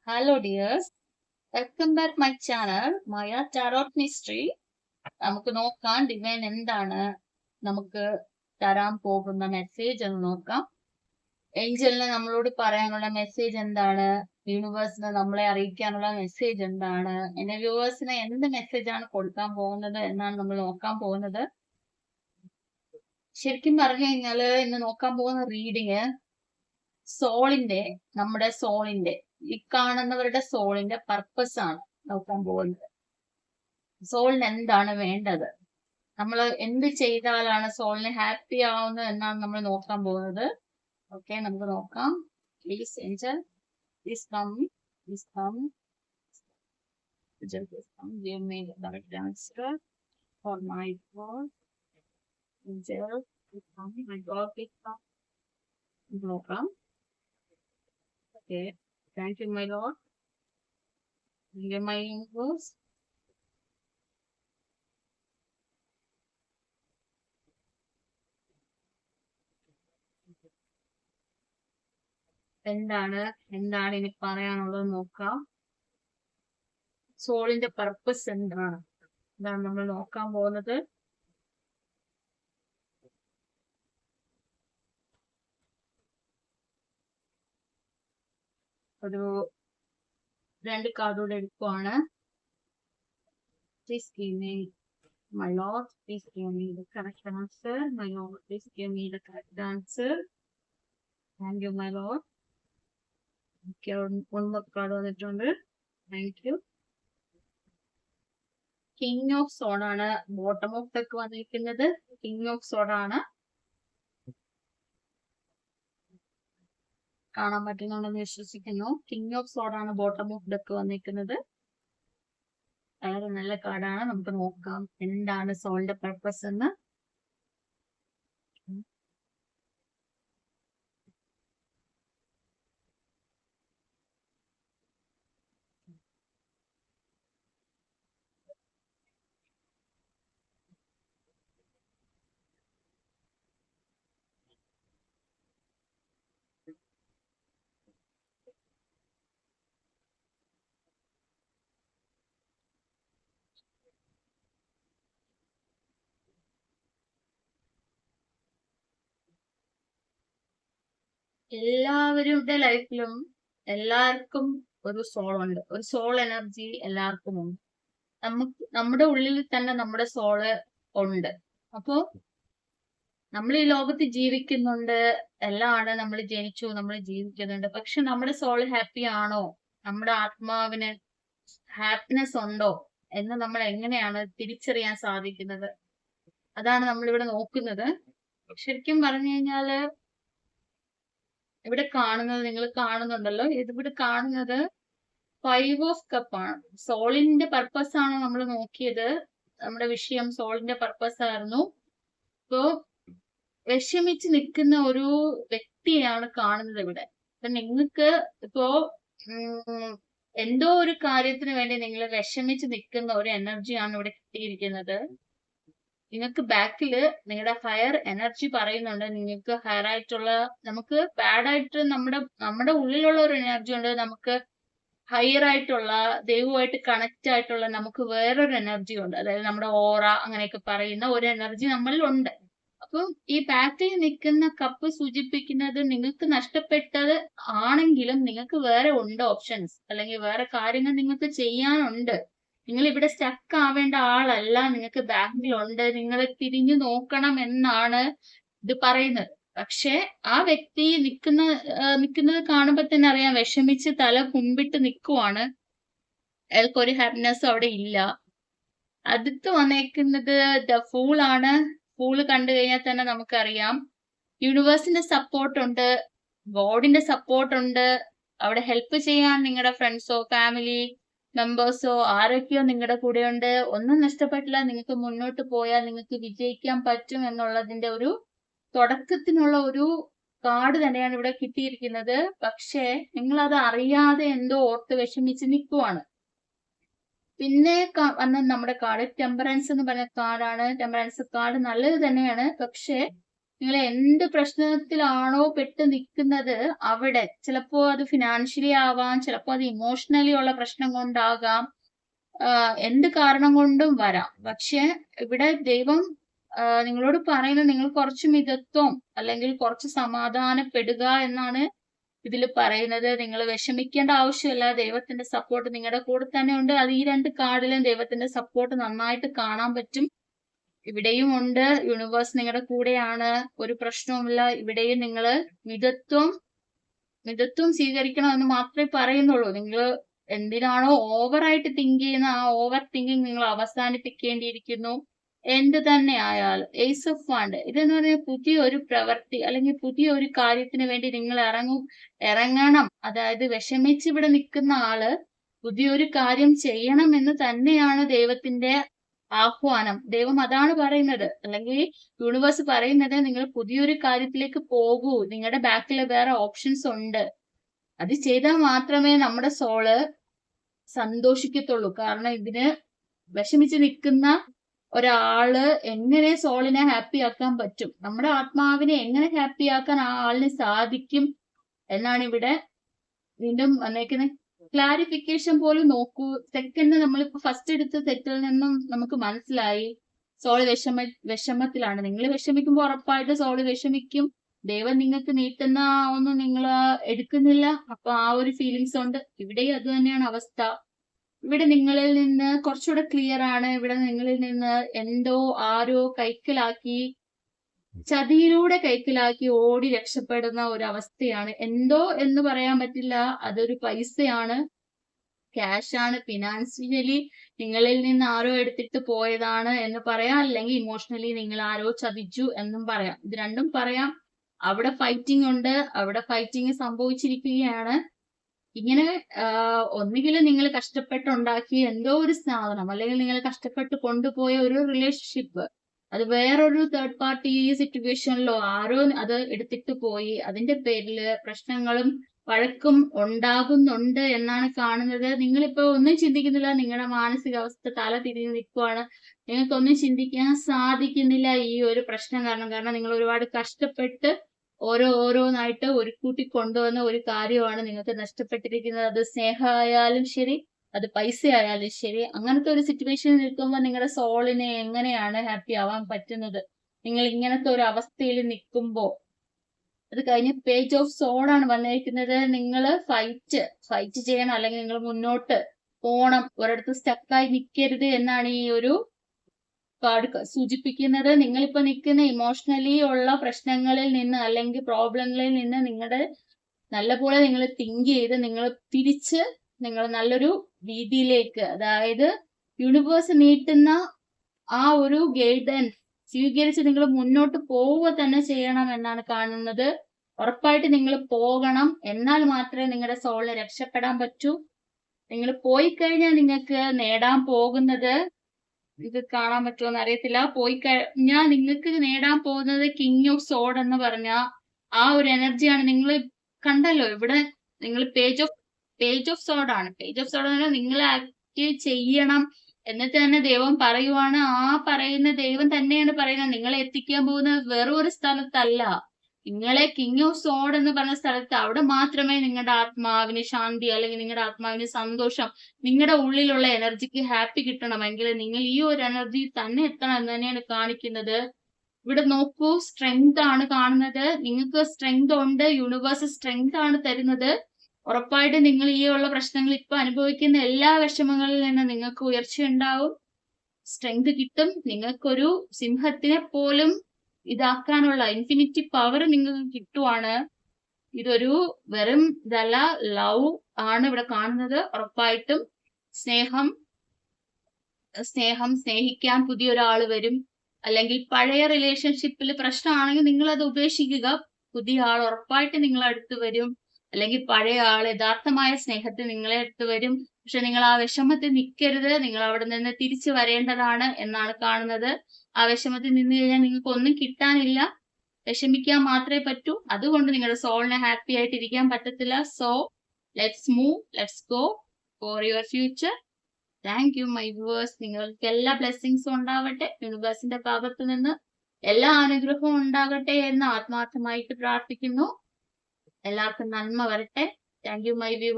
Hello dears, welcome back my channel Maya Tarot Mystery. നമുക്ക് നോക്കാം divine എന്താണ് നമുക്ക് തരാൻ പോകുന്ന മെസ്സേജ് എന്ന് നോക്കാം. ഏഞ്ചലിന് നമ്മളോട് പറയാനുള്ള മെസ്സേജ് എന്താണ്, യൂണിവേഴ്സിന് നമ്മളെ അറിയിക്കാനുള്ള മെസ്സേജ് എന്താണ്, എന്റെ വ്യൂവേഴ്സിന് എന്ത് മെസ്സേജ് ആണ് കൊടുക്കാൻ പോകുന്നത് എന്നാണ് നമ്മൾ നോക്കാൻ പോകുന്നത്. ശരിക്കും പറഞ്ഞു കഴിഞ്ഞാല് ഇന്ന് നോക്കാൻ പോകുന്ന റീഡിങ് നമ്മുടെ സോളിന്റെ ഈ കാണുന്നവരുടെ സോളിന്റെ പർപ്പസ് ആണ് നോക്കാൻ പോകുന്നത്. സോളിന് എന്താണ് വേണ്ടത്, നമ്മൾ എന്ത് ചെയ്താലാണ് സോളിന് ഹാപ്പി ആവുന്നത് എന്നാണ് നമ്മൾ നോക്കാൻ പോകുന്നത്. ഓക്കെ, നമുക്ക് നോക്കാം. Please angel, please come, please come, give me the correct answer for my God. Angel, please come, my God, please come. നോക്കാം. Okay, thank you, my Lord. Hear my universe. എന്താണ് ഇനി പറയാനുള്ളത് നോക്കാം. സോളിന്റെ പർപ്പസ് എന്താണ്, ഇതാണ് നമ്മൾ നോക്കാൻ പോകുന്നത്. ഒരു 2 കാർഡോടെ എടുക്കുവാണ്. Please give me, my Lord, please give me the correct answer. My Lord, please give me the correct answer. Thank you, my Lord. Okay, one card വന്നിട്ടുണ്ട്. Thank you. കിങ് ഓഫ് സോഡ് ആണ് bottom of deck വന്നിരിക്കുന്നത്. King of സോഡ് ആണ്, കാണാൻ പറ്റുന്നുണ്ടെന്ന് വിശ്വസിക്കുന്നു. King of സോഡ് ആണ് bottom of deck വന്നിരിക്കുന്നത്. വളരെ നല്ല കാർഡാണ്. നമുക്ക് നോക്കാം എന്താണ് സോളിന്റെ പർപ്പസ് എന്ന്. എല്ലാവരുടെ ലൈഫിലും എല്ലാവർക്കും ഒരു സോൾ ഉണ്ട്, ഒരു സോൾ എനർജി എല്ലാവർക്കും ഉണ്ട്. നമ്മുടെ ഉള്ളിൽ തന്നെ നമ്മുടെ സോള് ഉണ്ട്. അപ്പോ നമ്മൾ ഈ ലോകത്ത് ജീവിക്കുന്നുണ്ട്, എല്ലാമാണ്, നമ്മൾ ജനിച്ചു, നമ്മൾ ജീവിക്കുന്നുണ്ട്. പക്ഷെ നമ്മുടെ സോൾ ഹാപ്പി ആണോ, നമ്മുടെ ആത്മാവിന് ഹാപ്പിനെസ് ഉണ്ടോ എന്ന് നമ്മൾ എങ്ങനെയാണ് തിരിച്ചറിയാൻ സാധിക്കുന്നത്? അതാണ് നമ്മളിവിടെ നോക്കുന്നത്. ശരിക്കും പറഞ്ഞു കഴിഞ്ഞാല് ഇവിടെ കാണുന്നത്, നിങ്ങൾ കാണുന്നുണ്ടല്ലോ, ഇതിവിടെ കാണുന്നത് 5 ഓഫ് കപ്പ് ആണ്. സോളിന്റെ പർപ്പസ് ആണ് നമ്മൾ നോക്കിയത്. നമ്മുടെ വിഷയം സോളിന്റെ പർപ്പസ് ആയിരുന്നു. ഇപ്പോ വിഷമിച്ച് നിൽക്കുന്ന ഒരു വ്യക്തിയാണ് കാണുന്നത് ഇവിടെ. അപ്പൊ നിങ്ങൾക്ക് ഇപ്പോ എന്തോ ഒരു കാര്യത്തിന് വേണ്ടി നിങ്ങൾ വിഷമിച്ച് നിൽക്കുന്ന ഒരു എനർജിയാണ് ഇവിടെ കിട്ടിയിരിക്കുന്നത്. നിങ്ങൾക്ക് ബാക്കില് നിങ്ങളുടെ ഹയർ എനർജി പറയുന്നുണ്ട്, നിങ്ങൾക്ക് ഹയർ ആയിട്ടുള്ള, നമുക്ക് ബാഡ് ആയിട്ട് നമ്മുടെ ഉള്ളിലുള്ള ഒരു എനർജി ഉണ്ട്, നമുക്ക് ഹയർ ആയിട്ടുള്ള ദൈവമായിട്ട് കണക്ട് ആയിട്ടുള്ള നമുക്ക് വേറൊരു എനർജി ഉണ്ട്. അതായത് നമ്മുടെ ഓറ അങ്ങനെയൊക്കെ പറയുന്ന ഒരു എനർജി നമ്മളിൽ ഉണ്ട്. അപ്പം ഈ ബാക്കിൽ നിൽക്കുന്ന കപ്പ് സൂചിപ്പിക്കുന്നത് നിങ്ങൾക്ക് നഷ്ടപ്പെട്ടത് ആണെങ്കിലും നിങ്ങൾക്ക് വേറെ ഉണ്ട് ഓപ്ഷൻസ്, അല്ലെങ്കിൽ വേറെ കാര്യങ്ങൾ നിങ്ങൾക്ക് ചെയ്യാനുണ്ട്. നിങ്ങൾ ഇവിടെ സ്റ്റക്ക് ആവേണ്ട ആളല്ല, നിങ്ങൾക്ക് ബാക്കിലുണ്ട്, നിങ്ങൾ തിരിഞ്ഞു നോക്കണം എന്നാണ് ഇത് പറയുന്നത്. പക്ഷെ ആ വ്യക്തി നിൽക്കുന്നത് കാണുമ്പോ തന്നെ അറിയാം, വിഷമിച്ച് തല കുമ്പിട്ട് നിൽക്കുവാണ്. അയാൾക്കൊരു ഹാപ്പിനെസ് അവിടെ ഇല്ല. അടുത്ത് വന്നേക്കുന്നത് ദ ഫൂൾ ആണ്. ഫൂള് കണ്ടു കഴിഞ്ഞാൽ തന്നെ നമുക്കറിയാം യൂണിവേഴ്സിന്റെ സപ്പോർട്ട് ഉണ്ട്, ഗോഡിന്റെ സപ്പോർട്ട് ഉണ്ട്. അവിടെ ഹെൽപ്പ് ചെയ്യാൻ നിങ്ങളുടെ ഫ്രണ്ട്സോ ഫാമിലി മെമ്പേഴ്സോ ആരൊക്കെയോ നിങ്ങളുടെ കൂടെ ഉണ്ട്. ഒന്നും നഷ്ടപ്പെട്ടില്ല, നിങ്ങൾക്ക് മുന്നോട്ട് പോയാൽ നിങ്ങൾക്ക് വിജയിക്കാൻ പറ്റും എന്നുള്ളതിന്റെ ഒരു തുടക്കത്തിനുള്ള ഒരു കാർഡ് തന്നെയാണ് ഇവിടെ കിട്ടിയിരിക്കുന്നത്. പക്ഷേ നിങ്ങൾ അത് അറിയാതെ എന്തോ ഓർത്ത് വിഷമിച്ച് നിൽക്കുവാണ്. പിന്നെ വന്ന നമ്മുടെ കാർഡ് ടെമ്പറൻസ് എന്ന് പറഞ്ഞ കാർഡാണ്. ടെമ്പറൻസ് കാർഡ് നല്ലത് തന്നെയാണ്. പക്ഷെ നിങ്ങൾ എന്ത് പ്രശ്നത്തിലാണോ പെട്ട് നിൽക്കുന്നത് അവിടെ, ചിലപ്പോ അത് ഫിനാൻഷ്യലി ആവാം, ചിലപ്പോ അത് ഇമോഷണലി ഉള്ള പ്രശ്നം കൊണ്ടാകാം, എന്ത് കാരണം കൊണ്ടും വരാം. പക്ഷെ ഇവിടെ ദൈവം നിങ്ങളോട് പറയുന്നത് നിങ്ങൾ കുറച്ച് മിതത്വം അല്ലെങ്കിൽ കുറച്ച് സമാധാനപ്പെടുക എന്നാണ് ഇതിൽ പറയുന്നത്. നിങ്ങൾ വിഷമിക്കേണ്ട ആവശ്യമില്ല. ദൈവത്തിന്റെ സപ്പോർട്ട് നിങ്ങളുടെ കൂടെ തന്നെ ഉണ്ട്. അത് ഈ 2 കാർഡിലും ദൈവത്തിന്റെ സപ്പോർട്ട് നന്നായിട്ട് കാണാൻ പറ്റും. ഇവിടെയും ഉണ്ട്, യൂണിവേഴ്സ് നിങ്ങളുടെ കൂടെയാണ്, ഒരു പ്രശ്നവുമില്ല. ഇവിടെയും നിങ്ങൾ മിതത്വം സ്വീകരിക്കണം എന്ന് മാത്രമേ പറയുന്നുള്ളൂ. നിങ്ങൾ എന്തിനാണോ ഓവറായിട്ട് തിങ്ക് ചെയ്യുന്ന ആ ഓവർ തിങ്കിങ് നിങ്ങൾ അവസാനിപ്പിക്കേണ്ടിയിരിക്കുന്നു. എന്ത് തന്നെ ആയാലും ഏസ് ഓഫ് വാണ്ട് ഇതെന്ന് പറഞ്ഞാൽ പുതിയൊരു പ്രവൃത്തി അല്ലെങ്കിൽ പുതിയൊരു കാര്യത്തിന് വേണ്ടി നിങ്ങൾ ഇറങ്ങണം. അതായത് വിഷമിച്ച് ഇവിടെ നിൽക്കുന്ന ആള് പുതിയൊരു കാര്യം ചെയ്യണം എന്ന് തന്നെയാണ് ദൈവത്തിന്റെ ആഹ്വാനം. ദൈവം അതാണ് പറയുന്നത്. അല്ലെങ്കിൽ യൂണിവേഴ്സ് പറയുന്നത് നിങ്ങൾ പുതിയൊരു കാര്യത്തിലേക്ക് പോകൂ, നിങ്ങളുടെ ബാക്കിൽ വേറെ ഓപ്ഷൻസ് ഉണ്ട്. അത് ചെയ്താൽ മാത്രമേ നമ്മുടെ സോള് സന്തോഷിക്കത്തുള്ളൂ. കാരണം ഇതിന് വിഷമിച്ച് നിൽക്കുന്ന ഒരാള് എങ്ങനെ സോളിനെ ഹാപ്പി ആക്കാൻ പറ്റും, നമ്മുടെ ആത്മാവിനെ എങ്ങനെ ഹാപ്പി ആക്കാൻ ആ ആളിന് സാധിക്കും എന്നാണ് ഇവിടെ വീണ്ടും വന്നേക്കുന്നത്. ക്ലാരിഫിക്കേഷൻ പോലും നോക്കൂ. സെക്കൻഡ് നമ്മളിപ്പോ ഫസ്റ്റ് എടുത്ത സെറ്റിൽ നിന്നും നമുക്ക് മനസ്സിലായി സോള് വിഷമത്തിലാണ്. നിങ്ങൾ വിഷമിക്കുമ്പോൾ ഉറപ്പായിട്ട് സോള് വിഷമിക്കും. ദൈവം നിങ്ങൾക്ക് നീട്ടുന്ന ഒന്നും നിങ്ങൾ എടുക്കുന്നില്ല. അപ്പൊ ആ ഒരു ഫീലിങ്സ് ഉണ്ട്. ഇവിടെയും അത് തന്നെയാണ് അവസ്ഥ. ഇവിടെ നിങ്ങളിൽ നിന്ന് കുറച്ചുകൂടെ ക്ലിയർ ആണ്. ഇവിടെ നിങ്ങളിൽ നിന്ന് എന്തോ ആരോ കൈക്കലാക്കി, ചതിയിലൂടെ കൈക്കലാക്കി ഓടി രക്ഷപ്പെടുന്ന ഒരു അവസ്ഥയാണ്. എന്തോ എന്ന് പറയാൻ പറ്റില്ല. അതൊരു പൈസയാണ്, ക്യാഷ് ആണ്, ഫിനാൻഷ്യലി നിങ്ങളിൽ നിന്ന് ആരോ എടുത്തിട്ട് പോയതാണ് എന്ന് പറയാം. അല്ലെങ്കിൽ ഇമോഷണലി നിങ്ങൾ ആരോ ചതിച്ചു എന്നും പറയാം. ഇത് രണ്ടും പറയാം. അവിടെ ഫൈറ്റിംഗ് ഉണ്ട്, അവിടെ ഫൈറ്റിംഗ് സംഭവിച്ചിരിക്കുകയാണ്. ഇങ്ങനെ ഒന്നുകിൽ നിങ്ങൾ കഷ്ടപ്പെട്ടുണ്ടാക്കിയ എന്തോ ഒരു സാധനം, അല്ലെങ്കിൽ നിങ്ങൾ കഷ്ടപ്പെട്ട് കൊണ്ടുപോയ ഒരു റിലേഷൻഷിപ്പ്, അത് വേറൊരു തേർഡ് പാർട്ടി സിറ്റുവേഷനിലോ ആരോ അത് എടുത്തിട്ട് പോയി. അതിന്റെ പേരില് പ്രശ്നങ്ങളും വഴക്കും ഉണ്ടാകുന്നുണ്ട് എന്നാണ് കാണുന്നത്. നിങ്ങളിപ്പോ ഒന്നും ചിന്തിക്കുന്നില്ല. നിങ്ങളുടെ മാനസികാവസ്ഥ തല തിരിഞ്ഞ് നിൽക്കുവാണ്. നിങ്ങൾക്കൊന്നും ചിന്തിക്കാൻ സാധിക്കുന്നില്ല ഈ ഒരു പ്രശ്നം കാരണം നിങ്ങൾ ഒരുപാട് കഷ്ടപ്പെട്ട് ഓരോന്നായിട്ട് ഒരു കൂട്ടി കൊണ്ടുവന്ന ഒരു കാര്യമാണ് നിങ്ങൾക്ക് നഷ്ടപ്പെട്ടിരിക്കുന്നത്. അത് സ്നേഹമായാലും ശരി, അത് പൈസ ആയാലും ശരി. അങ്ങനത്തെ ഒരു സിറ്റുവേഷനിൽ നിൽക്കുമ്പോൾ നിങ്ങളുടെ സോളിനെ എങ്ങനെയാണ് ഹാപ്പി ആവാൻ പറ്റുന്നത്? നിങ്ങൾ ഇങ്ങനത്തെ ഒരു അവസ്ഥയിൽ നിൽക്കുമ്പോൾ. അത് കഴിഞ്ഞ് പേജ് ഓഫ് സോഡാണ് വന്നിരിക്കുന്നത്. നിങ്ങൾ ഫൈറ്റ് ചെയ്യണം, അല്ലെങ്കിൽ നിങ്ങൾ മുന്നോട്ട് പോണം, ഒരിടത്ത് സ്റ്റക്കായി നിൽക്കരുത് എന്നാണ് ഈ ഒരു കാർഡ് സൂചിപ്പിക്കുന്നത്. നിങ്ങളിപ്പോ നിൽക്കുന്ന ഇമോഷണലി ഉള്ള പ്രശ്നങ്ങളിൽ നിന്ന് അല്ലെങ്കിൽ പ്രോബ്ലങ്ങളിൽ നിന്ന് നിങ്ങളുടെ നല്ലപോലെ നിങ്ങൾ തിങ്ക് ചെയ്ത് നിങ്ങൾ നല്ലൊരു രീതിയിലേക്ക്, അതായത് യൂണിവേഴ്സ് നീട്ടുന്ന ആ ഒരു ഗൈഡൻസ് സ്വീകരിച്ച് നിങ്ങൾ മുന്നോട്ട് പോവുക തന്നെ ചെയ്യണം എന്നാണ് കാണുന്നത്. ഉറപ്പായിട്ട് നിങ്ങൾ പോകണം. എന്നാൽ മാത്രമേ നിങ്ങളുടെ സോളിനെ രക്ഷപ്പെടാൻ പറ്റൂ. നിങ്ങൾ പോയി കഴിഞ്ഞാൽ നിങ്ങൾക്ക് നേടാൻ പോകുന്നത്, ഇത് കാണാൻ പറ്റുമോ അറിയത്തില്ല, പോയി കഴിഞ്ഞാൽ നിങ്ങൾക്ക് നേടാൻ പോകുന്നത് കിങ് ഓഫ് സോഡ് എന്ന് പറഞ്ഞ ആ ഒരു എനർജിയാണ്. നിങ്ങൾ കണ്ടല്ലോ ഇവിടെ, നിങ്ങൾ പേജ് ഓഫ് സോഡ് ആണ്. പേജ് ഓഫ് സോഡ് എന്ന് നിങ്ങൾ ആക്റ്റീവ് ചെയ്യണം എന്നിട്ട് തന്നെ ദൈവം പറയുവാണ്. ആ പറയുന്ന ദൈവം തന്നെയാണ് പറയുന്നത്. നിങ്ങളെ എത്തിക്കാൻ പോകുന്നത് വെറും ഒരു സ്ഥലത്തല്ല. നിങ്ങളെ കിങ് ഓഫ് സോഡ് എന്ന് പറഞ്ഞ സ്ഥലത്ത്, അവിടെ മാത്രമേ നിങ്ങളുടെ ആത്മാവിന് ശാന്തി, അല്ലെങ്കിൽ നിങ്ങളുടെ ആത്മാവിന് സന്തോഷം, നിങ്ങളുടെ ഉള്ളിലുള്ള എനർജിക്ക് ഹാപ്പി കിട്ടണമെങ്കിൽ നിങ്ങൾ ഈ ഒരു എനർജി തന്നെ എത്തണം എന്ന് തന്നെയാണ് കാണിക്കുന്നത്. ഇവിടെ നോക്കൂ, സ്ട്രെങ്ത് ആണ് കാണുന്നത്. നിങ്ങൾക്ക് സ്ട്രെങ്ത് ഉണ്ട്. യൂണിവേഴ്സ് സ്ട്രെങ്ത് ആണ് തരുന്നത്. ഉറപ്പായിട്ട് നിങ്ങൾ ഈ ഉള്ള പ്രശ്നങ്ങൾ ഇപ്പൊ അനുഭവിക്കുന്ന എല്ലാ വിഷമങ്ങളിൽ നിന്ന് നിങ്ങൾക്ക് ഉയർച്ചയുണ്ടാവും, സ്ട്രെങ്ത് കിട്ടും. നിങ്ങൾക്കൊരു സിംഹത്തിനെ പോലും ഇതാക്കാനുള്ള ഇൻഫിനിറ്റി പവർ നിങ്ങൾക്ക് കിട്ടുവാണ്. ഇതൊരു വെറും ഇതല്ല, ലവ് ആണ് ഇവിടെ കാണുന്നത്. ഉറപ്പായിട്ടും സ്നേഹിക്കാൻ പുതിയൊരാള് വരും. അല്ലെങ്കിൽ പഴയ റിലേഷൻഷിപ്പിൽ പ്രശ്നമാണെങ്കിൽ നിങ്ങൾ അത് ഉപേക്ഷിക്കുക. പുതിയ ആൾ ഉറപ്പായിട്ട് നിങ്ങളെ അടുത്ത് വരും. അല്ലെങ്കിൽ പഴയ ആൾ യഥാർത്ഥമായ സ്നേഹത്തിൽ നിങ്ങളെ അടുത്ത് വരും. പക്ഷെ നിങ്ങൾ ആ വിഷമത്തിൽ നിൽക്കരുത്. നിങ്ങൾ അവിടെ നിന്ന് തിരിച്ചു വരേണ്ടതാണ് എന്നാണ് കാണുന്നത്. ആ വിഷമത്തിൽ നിന്ന് കഴിഞ്ഞാൽ നിങ്ങൾക്ക് ഒന്നും കിട്ടാനില്ല. വിഷമിക്കാൻ മാത്രമേ പറ്റൂ. അതുകൊണ്ട് നിങ്ങളുടെ സോളിനെ ഹാപ്പി ആയിട്ട് ഇരിക്കാൻ പറ്റത്തില്ല. So let's move, let's go for your future. Thank you my viewers. നിങ്ങൾക്ക് എല്ലാ ബ്ലെസ്സിങ്സും ഉണ്ടാവട്ടെ യൂണിവേഴ്സിന്റെ ഭാഗത്ത് നിന്ന്. എല്ലാ അനുഗ്രഹവും ഉണ്ടാകട്ടെ എന്ന് ആത്മാർത്ഥമായിട്ട് പ്രാർത്ഥിക്കുന്നു. എല്ലാവർക്കും നന്മ വരട്ടെ. Thank you my view.